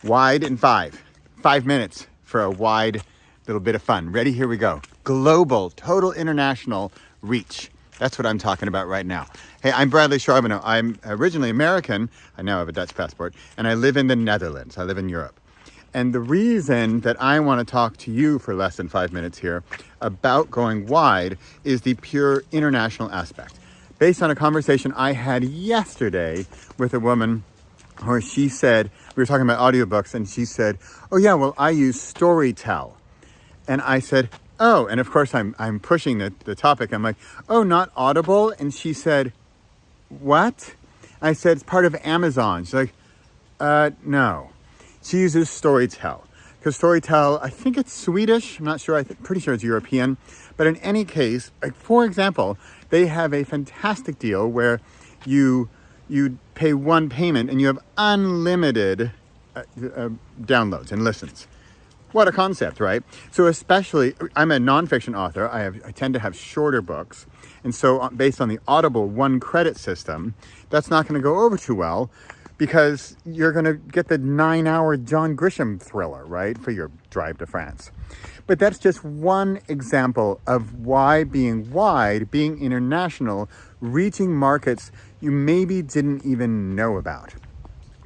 Wide in 5 minutes for a wide little bit of fun. Ready? Here we go. Global, total international reach. That's what I'm talking about right now. Hey, I'm Bradley Charbonneau. I'm originally American. I now have a Dutch passport, and I live in the Netherlands. I live in Europe. And the reason that I want to talk to you for less than 5 minutes here about going wide is the pure international aspect. Based on a conversation I had yesterday with a woman where she said, we were talking about audiobooks, and she said, oh yeah, well, I use Storytel. And I said, oh, and of course I'm pushing the topic. I'm like, oh, not Audible? And she said, what? I said, it's part of Amazon. She's like, no. She uses Storytel. Because Storytel, I think it's Swedish. I'm not sure. Pretty sure it's European. But in any case, like for example, they have a fantastic deal where you pay one payment and you have unlimited downloads and listens. What a concept, right? So especially, I'm a nonfiction author. I tend to have shorter books. And so based on the Audible one credit system, that's not going to go over too well because you're going to get the 9-hour John Grisham thriller, right, for your drive to France. But that's just one example of why being wide, being international, reaching markets you maybe didn't even know about.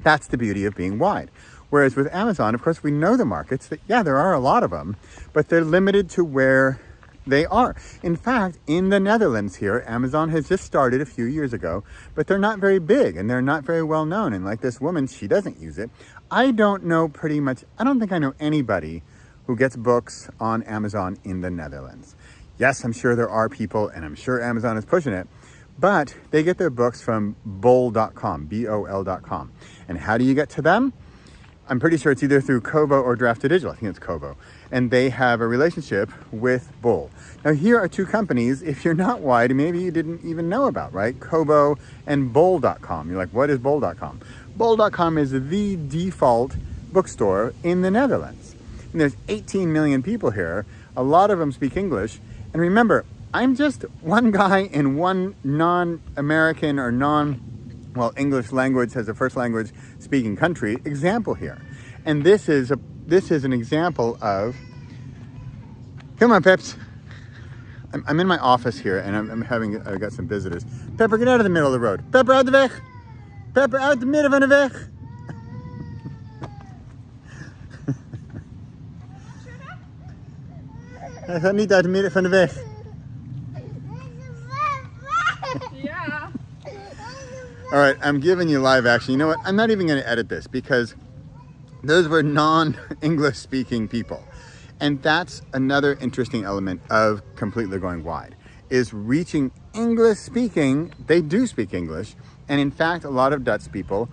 That's the beauty of being wide. Whereas with Amazon, of course, we know the markets that, yeah, there are a lot of them, but they're limited to where they are. In fact, in the Netherlands here, Amazon has just started a few years ago, but they're not very big and they're not very well known. And like this woman, she doesn't use it. I don't think I know anybody who gets books on Amazon in the Netherlands. Yes, I'm sure there are people, and I'm sure Amazon is pushing it, but they get their books from bol.com, B-O-L.com. And how do you get to them? I'm pretty sure it's either through Kobo or Drafted Digital. I think it's Kobo. And they have a relationship with Bol. Now here are two companies, if you're not wide, maybe you didn't even know about, right? Kobo and bol.com. You're like, what is bol.com? Bol.com is the default bookstore in the Netherlands. And there's 18 million people here. A lot of them speak English. And remember, I'm just one guy in one non-American or English language as a first language speaking country example here. And this is an example of, come on, Peps. I'm in my office here and I've got some visitors. Pepper, get out of the middle of the road. Pepper, uit de weg. Pepper, uit de midden van de weg. Hij gaat niet uit de midden van de weg. Yeah. All right, I'm giving you live action. You know what? I'm not even going to edit this because those were non-English speaking people. And that's another interesting element of completely going wide, is reaching English speaking. They do speak English. And in fact, a lot of Dutch people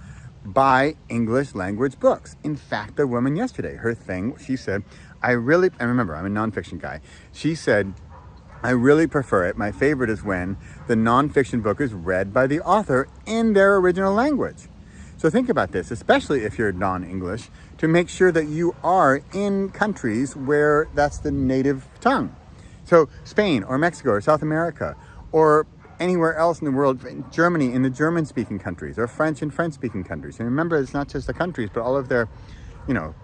buy English language books. In fact, the woman yesterday, her thing, she said, I remember, I'm a nonfiction guy. She said, I really prefer it. My favorite is when the nonfiction book is read by the author in their original language. So think about this, especially if you're non-English, to make sure that you are in countries where that's the native tongue. So Spain or Mexico or South America or anywhere else in the world, Germany in the German-speaking countries or French in French-speaking countries. And remember, it's not just the countries, but all of their,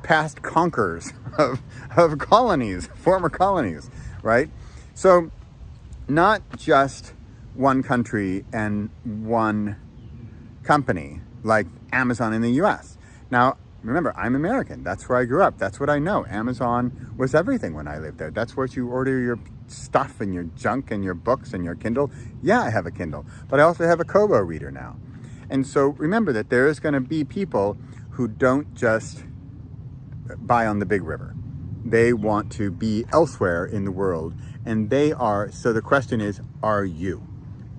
past conquerors of colonies, former colonies, right? So not just one country and one company like Amazon in the US. Now, remember, I'm American. That's where I grew up. That's what I know. Amazon was everything when I lived there. That's where you order your stuff and your junk and your books and your Kindle. Yeah, I have a Kindle, but I also have a Kobo reader now. And so remember that there is going to be people who don't just buy on the big river. They want to be elsewhere in the world, and they are. So the question is, are you?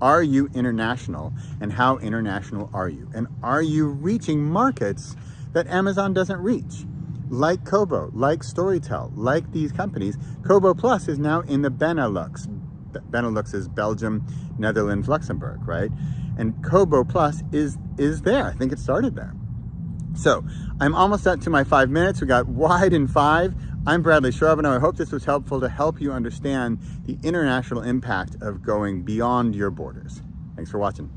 Are you international, and how international are you? And are you reaching markets that Amazon doesn't reach? Like Kobo, like Storytel, like these companies. Kobo Plus is now in the Benelux. Benelux is Belgium, Netherlands, Luxembourg, right? And Kobo Plus is there. I think it started there. So I'm almost up to my 5 minutes. We got wide in 5. I'm Bradley Charbonneau. I hope this was helpful to help you understand the international impact of going beyond your borders. Thanks for watching.